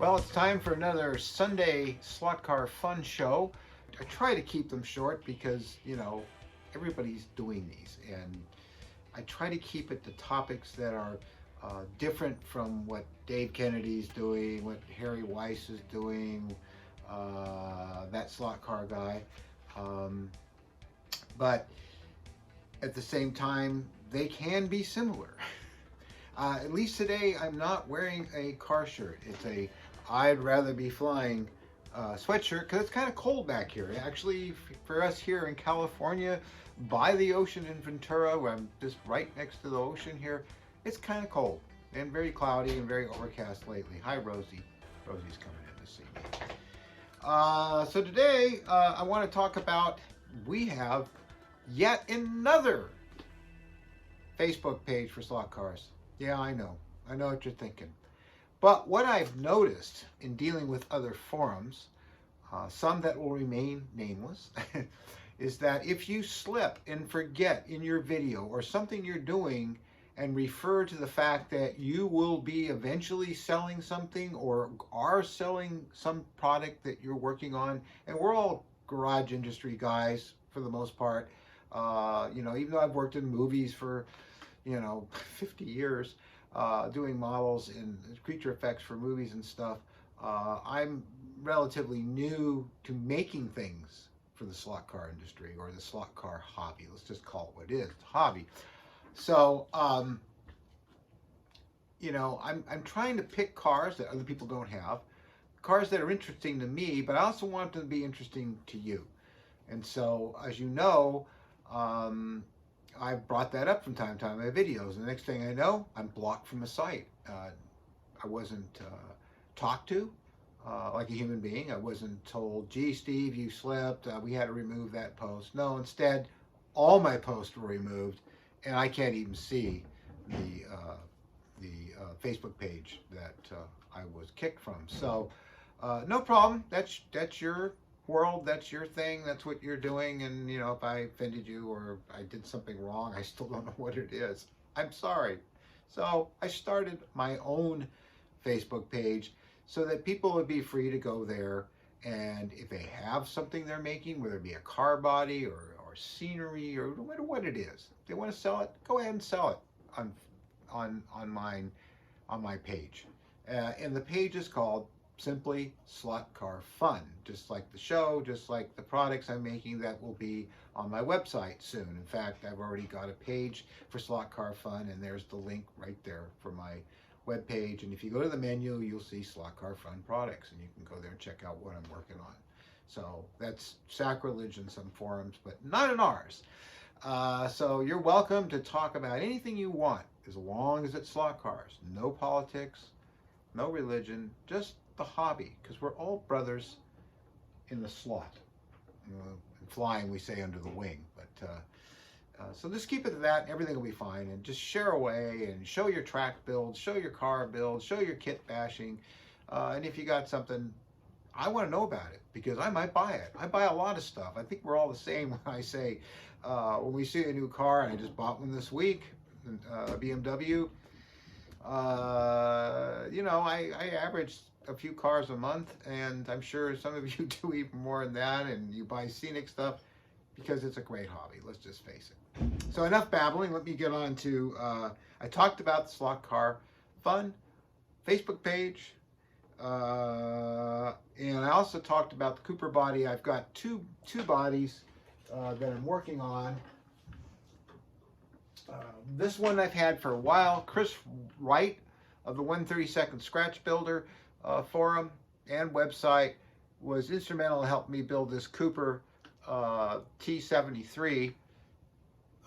Well, it's time for another Sunday slot car fun show. I try to keep them short because, everybody's doing these. And I try to keep it to topics that are different from what Dave Kennedy's doing, what Harry Weiss is doing, that slot car guy. Um, but at the same time, they can be similar. At least today, I'm not wearing a car shirt. It's a I'd rather be flying sweatshirt because it's kind of cold back here. Actually, for us here in California, by the ocean in Ventura, where I'm just right next to the ocean here, it's kind of cold and very cloudy and very overcast lately. Hi, Rosie. Rosie's coming in to see me. So today, I want to talk about we have yet another Facebook page for slot cars. Yeah, I know. I know what you're thinking. But what I've noticed in dealing with other forums, some that will remain nameless, is that if you slip and forget in your video or something you're doing and refer to the fact that you will be eventually selling something or are selling some product that you're working on, and we're all garage industry guys for the most part. Even though I've worked in movies for 50 years, doing models and creature effects for movies and stuff. I'm relatively new to making things for the slot car industry or the slot car hobby. Let's just call it what it is, it's a hobby. So, I'm trying to pick cars that other people don't have, cars that are interesting to me, but I also want them to be interesting to you. And so, as you know, I've brought that up from time to time in my videos. And the next thing I know, I'm blocked from the site. I wasn't talked to like a human being. I wasn't told, gee, Steve, you slipped. We had to remove that post. No, instead, all my posts were removed, and I can't even see the Facebook page that I was kicked from. So, no problem. That's your world, that's your thing, that's what you're doing, and if I offended you or I did something wrong, I still don't know what it is. I'm sorry. So I started my own Facebook page so that people would be free to go there, and if they have something they're making, whether it be a car body or scenery or no matter what it is, if they want to sell it, go ahead and sell it on my page. And the page is called simply Slot Car Fun, just like the show, just like the products I'm making that will be on my website soon. In fact, I've already got a page for Slot Car Fun, and there's the link right there for my web page. And if you go to the menu, you'll see Slot Car Fun products, and you can go there and check out what I'm working on. So that's sacrilege in some forums, but not in ours. So you're welcome to talk about anything you want, as long as it's slot cars. No politics, no religion, just the hobby, because we're all brothers in the slot. In flying, we say under the wing, but so just keep it to that. Everything will be fine, and just share away and show your track builds, show your car builds, show your kit bashing, and if you got something, I want to know about it because I might buy it. I buy a lot of stuff. I think we're all the same when I say when we see a new car, and I just bought one this week, a BMW. I average a few cars a month, and I'm sure some of you do even more than that, and you buy scenic stuff because it's a great hobby. Let's just face it. So enough babbling. Let me get on to. I talked about the Slot Car Fun Facebook page, and I also talked about the Cooper body. I've got two bodies that I'm working on. This one I've had for a while. Chris Wright of the 132nd Scratch Builder forum and website was instrumental in helping me build this Cooper T73.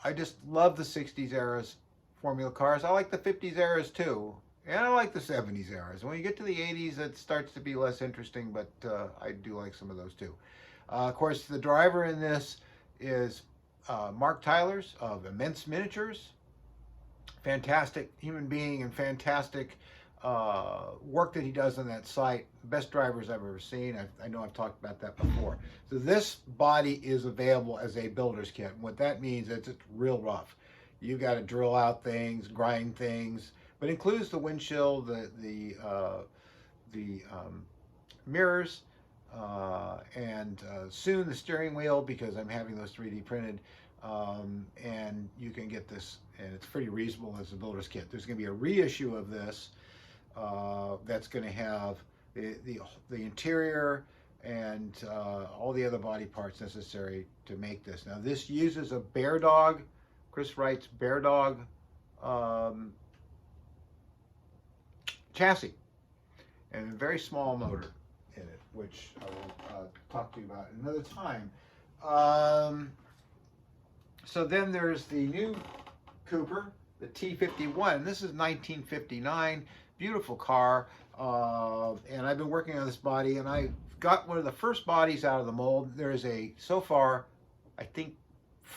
I just love the 60s eras Formula cars. I like the 50s eras too. And I like the 70s eras. When you get to the 80s, it starts to be less interesting, but I do like some of those too. Of course, the driver in this is Mark Tylers of Immense Miniatures. Fantastic human being and fantastic work that he does on that site. Best drivers I've ever seen. I know I've talked about that before. So this body is available as a builder's kit. And what that means is it's real rough. You got to drill out things, grind things, but it includes the windshield, the mirrors, and soon the steering wheel, because I'm having those 3D printed. And you can get this, and it's pretty reasonable as a builder's kit. There's going to be a reissue of this that's going to have the interior and all the other body parts necessary to make this. Now this uses a Bear Dog, Chris Wright's Bear Dog chassis, and a very small motor in it, which I will talk to you about another time. So then there's the new Cooper, the T51. This is 1959, beautiful car, and I've been working on this body, and I got one of the first bodies out of the mold. There is so far, I think,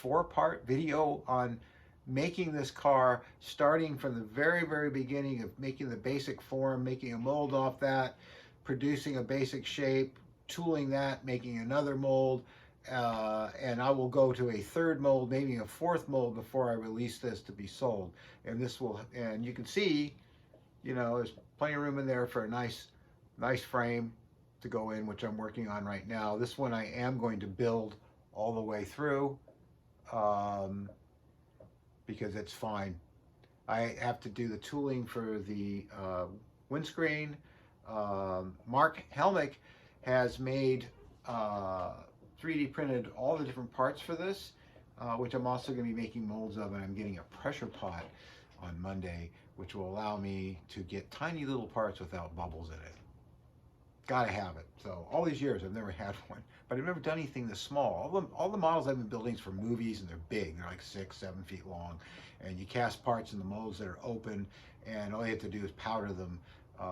4-part video on making this car, starting from the very, very beginning of making the basic form, making a mold off that, producing a basic shape, tooling that, making another mold, and I will go to a 3rd mold, maybe a 4th mold before I release this to be sold. And this will, and you can see, there's plenty of room in there for a nice frame to go in, which I'm working on right now. This one I am going to build all the way through, because it's fine. I have to do the tooling for the windscreen. Mark Helmick has made 3D printed all the different parts for this, which I'm also going to be making molds of, and I'm getting a pressure pot on Monday, which will allow me to get tiny little parts without bubbles in it. Gotta have it. So all these years I've never had one, but I've never done anything this small. All the models I've been building is for movies, and they're big. They're like 6, 7 feet long, and you cast parts in the molds that are open, and all you have to do is powder them.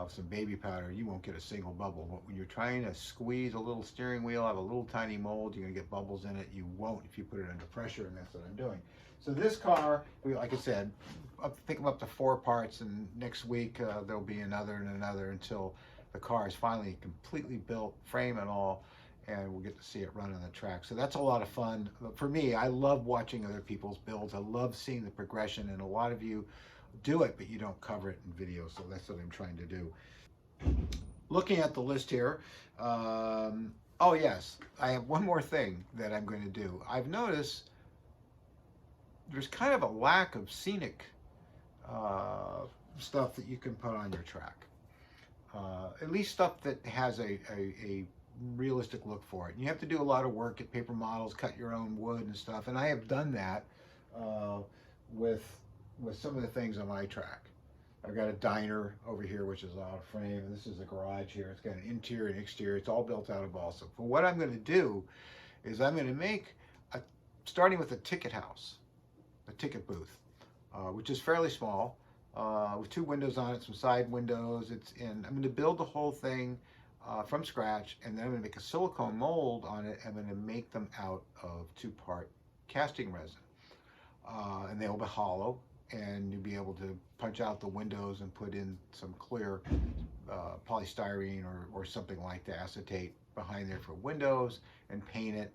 Some baby powder, you won't get a single bubble. But when you're trying to squeeze a little steering wheel out of a little tiny mold, you're gonna get bubbles in it. You won't if you put it under pressure, and that's what I'm doing. So this car, like I said, I think I'm up to 4 parts, and next week there'll be another and another until the car is finally completely built, frame and all, and we'll get to see it run on the track. So that's a lot of fun. For me, I love watching other people's builds. I love seeing the progression, and a lot of you do it, but you don't cover it in video, so that's what I'm trying to do. Looking at the list here, oh yes, I have one more thing that I'm going to do. I've noticed there's kind of a lack of scenic stuff that you can put on your track. At least stuff that has a realistic look for it. And you have to do a lot of work at paper models, cut your own wood and stuff, and I have done that with some of the things on my track. I've got a diner over here, which is out of frame, and this is a garage here. It's got an interior and exterior. It's all built out of balsa. But what I'm going to do is I'm going to make, starting with a ticket house, a ticket booth, which is fairly small, with 2 windows on it, some side windows. I'm going to build the whole thing from scratch, and then I'm going to make a silicone mold on it. I'm going to make them out of 2-part casting resin, and they'll be hollow, and you'll be able to punch out the windows and put in some clear polystyrene or something like the acetate behind there for windows and paint it.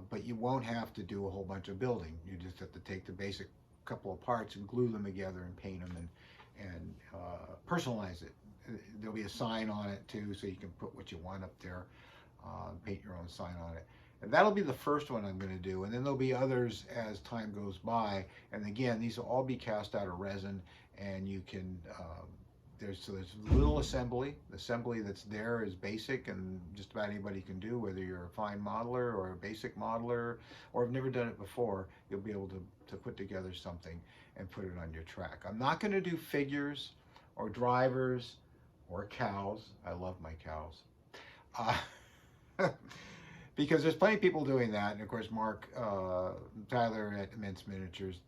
But you won't have to do a whole bunch of building. You just have to take the basic couple of parts and glue them together and paint them and personalize it. There'll be a sign on it too, so you can put what you want up there, paint your own sign on it. And that'll be the first one I'm going to do, and then there'll be others as time goes by. And again, these will all be cast out of resin, and you can there's little assembly. The assembly that's there is basic, and just about anybody can do, whether you're a fine modeler or a basic modeler or have never done it before. You'll be able to put together something and put it on your track. I'm not going to do figures or drivers or cows. I love my cows. Because there's plenty of people doing that, and of course Mark Tyler at Immense Miniatures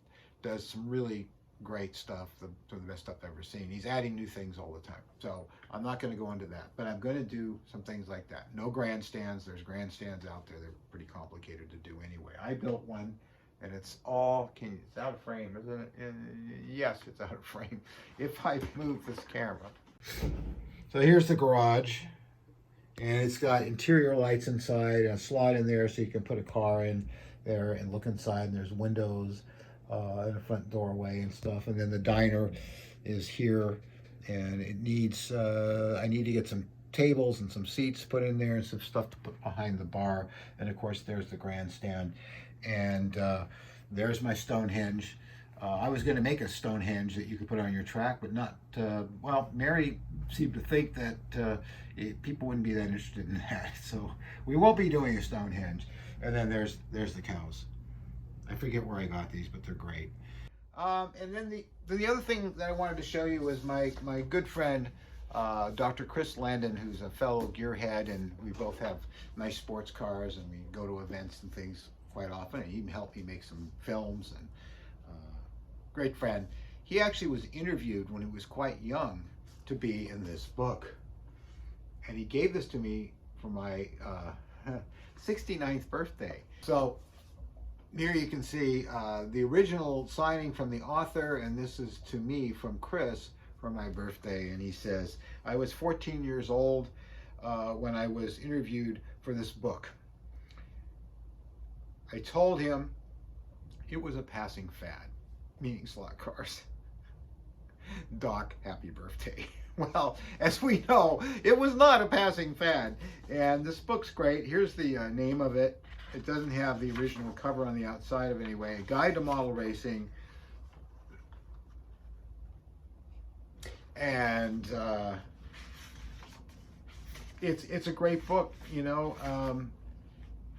does some really great stuff, some of the best stuff I've ever seen. He's adding new things all the time, so I'm not going to go into that, but I'm going to do some things like that. No grandstands. There's grandstands out there. They're pretty complicated to do anyway. I built one, and it's out of frame, isn't it? Yes, it's out of frame if I move this camera. So here's the garage. And it's got interior lights inside, a slot in there so you can put a car in there and look inside. And there's windows and a front doorway and stuff. And then the diner is here. and it needs, I need to get some tables and some seats put in there and some stuff to put behind the bar. And of course, there's the grandstand, and there's my Stonehenge. I was going to make a Stonehenge that you could put on your track, but not, well, Mary seemed to think that people wouldn't be that interested in that. So we won't be doing a Stonehenge. And then there's the cows. I forget where I got these, but they're great. And then the other thing that I wanted to show you was my good friend, Dr. Chris Landon, who's a fellow gearhead, and we both have nice sports cars, and we go to events and things quite often. And he helped me make some films, and great friend. He actually was interviewed when he was quite young to be in this book, and he gave this to me for my 69th birthday. So here you can see the original signing from the author, and this is to me from Chris for my birthday. And he says, I was 14 years old when I was interviewed for this book. I told him it was a passing fad, meaning slot cars. Doc, happy birthday. Well, as we know, it was not a passing fad. And this book's great. Here's the name of it. It doesn't have the original cover on the outside of it anyway. A Guide to Model Racing. And it's a great book, you know.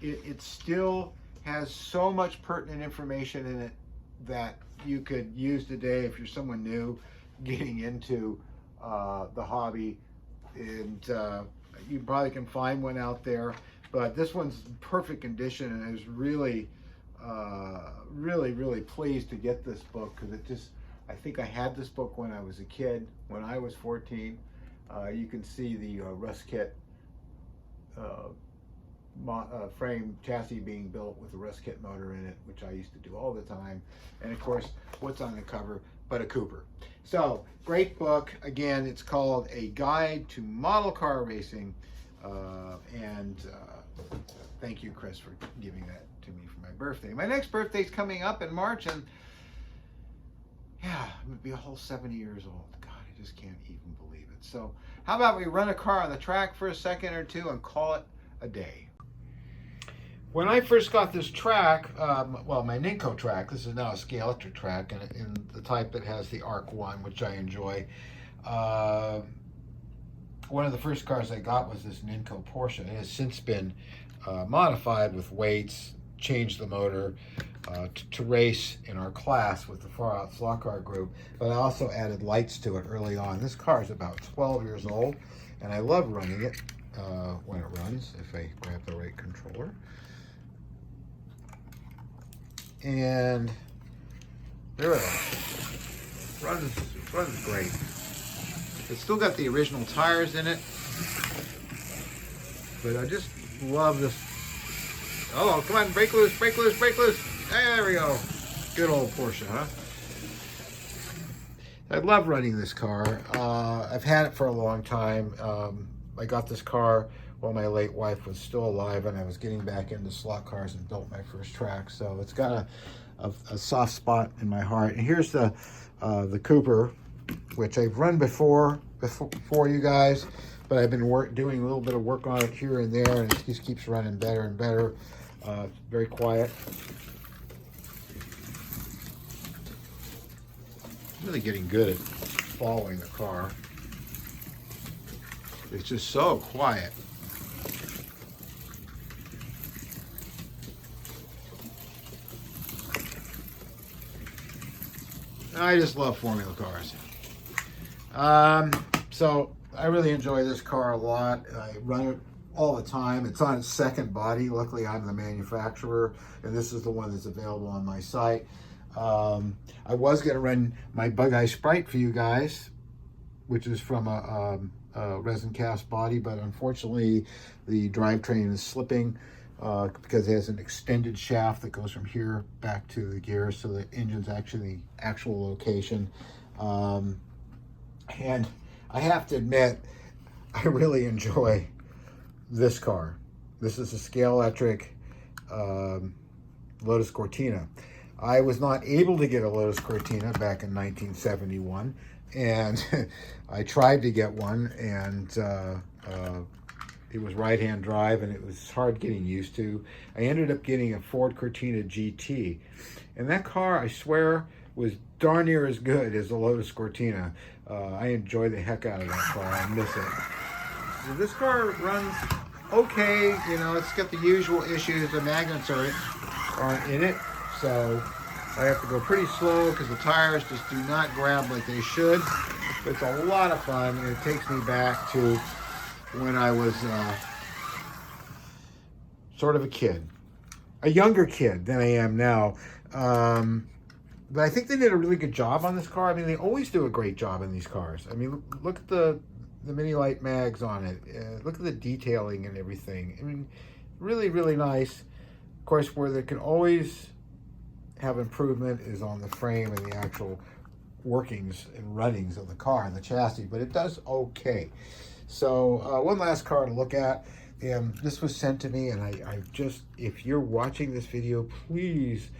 It still has so much pertinent information in it that you could use today if you're someone new getting into the hobby. And you probably can find one out there. But this one's in perfect condition, and I was really, really pleased to get this book, because it just, I think I had this book when I was a kid, when I was 14. You can see the Russ Kit frame chassis being built with a Russ Kit motor in it, which I used to do all the time. And of course, what's on the cover but a Cooper. So, great book. Again, it's called A Guide to Model Car Racing. Thank you, Chris, for giving that to me for my birthday. My next birthday's coming up in March, and yeah, I'm gonna be a whole 70 years old. God, I just can't even believe it. So how about we run a car on the track for a second or two and call it a day? When I first got this track, well, my Ninco track, this is now a Scalextric track, and in the type that has the Arc 1, which I enjoy. One of the first cars I got was this Ninco Porsche. It has since been modified with weights, changed the motor to race in our class with the Far Out Slot Car group, but I also added lights to it early on. This car is about 12 years old, and I love running it when it runs, if I grab the right controller. And there it is. Runs great. It's still got the original tires in it, but I just love this. Oh, come on, break loose, break loose, break loose. There we go. Good old Porsche, huh? I love running this car. I've had it for a long time. I got this car while my late wife was still alive, and I was getting back into slot cars and built my first track. So it's got a soft spot in my heart. And here's the Cooper, which I've run before you guys, but I've been doing a little bit of work on it here and there, and it just keeps running better and better. Very quiet. Really getting good at following the car. It's just so quiet. I just love Formula cars. So I really enjoy this car a lot. I run it all the time. It's on its second body. Luckily, I'm the manufacturer, and this is the one that's available on my site. I was going to run my Bug Eye Sprite for you guys, which is from a resin cast body, but unfortunately, the drivetrain is slipping because it has an extended shaft that goes from here back to the gear, so the engine's actually the actual location. And I have to admit, I really enjoy this car. This is a Scalextric Lotus Cortina. I was not able to get a Lotus Cortina back in 1971, and I tried to get one, and it was right-hand drive, and it was hard getting used to. I ended up getting a Ford Cortina GT, and that car, I swear, was darn near as good as the Lotus Cortina. I enjoy the heck out of that car. I miss it. So this car runs okay. You know, it's got the usual issues. The magnets aren't in it, so I have to go pretty slow because the tires just do not grab like they should. But it's a lot of fun, and it takes me back to when I was sort of a kid, a younger kid than I am now. But I think they did a really good job on this car. I mean, they always do a great job in these cars. I mean, look at the mini light mags on it. Look at the detailing and everything. I mean, really, really nice. Of course, where they can always have improvement is on the frame and the actual workings and runnings of the car and the chassis, but it does okay. So one last car to look at. This was sent to me, and I just, if you're watching this video, please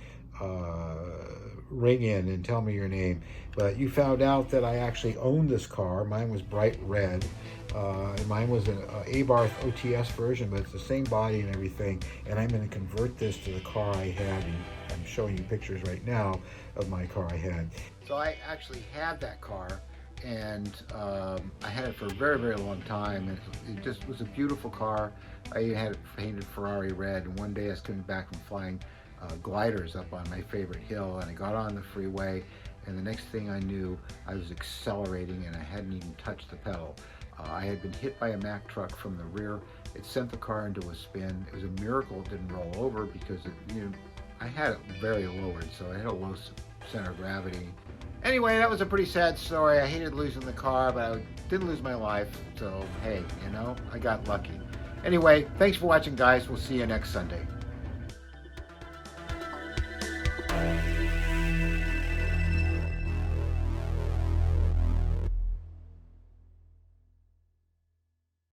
ring in and tell me your name. But you found out that I actually owned this car. Mine was bright red, and mine was an Abarth OTS version, but it's the same body and everything. And I'm going to convert this to the car I had. And I'm showing you pictures right now of my car I had. So I actually had that car, and I had it for a very, very long time. And it just was a beautiful car. I even had it painted Ferrari red, and one day I was coming back from flying gliders up on my favorite hill, and I got on the freeway, and the next thing I knew, I was accelerating, and I hadn't even touched the pedal. I had been hit by a Mack truck from the rear. It sent the car into a spin. It was a miracle it didn't roll over, because I had it very lowered, so I had a low center of gravity. Anyway, that was a pretty sad story. I hated losing the car, but I didn't lose my life, so hey, I got lucky. Anyway, thanks for watching, guys. We'll see you next Sunday.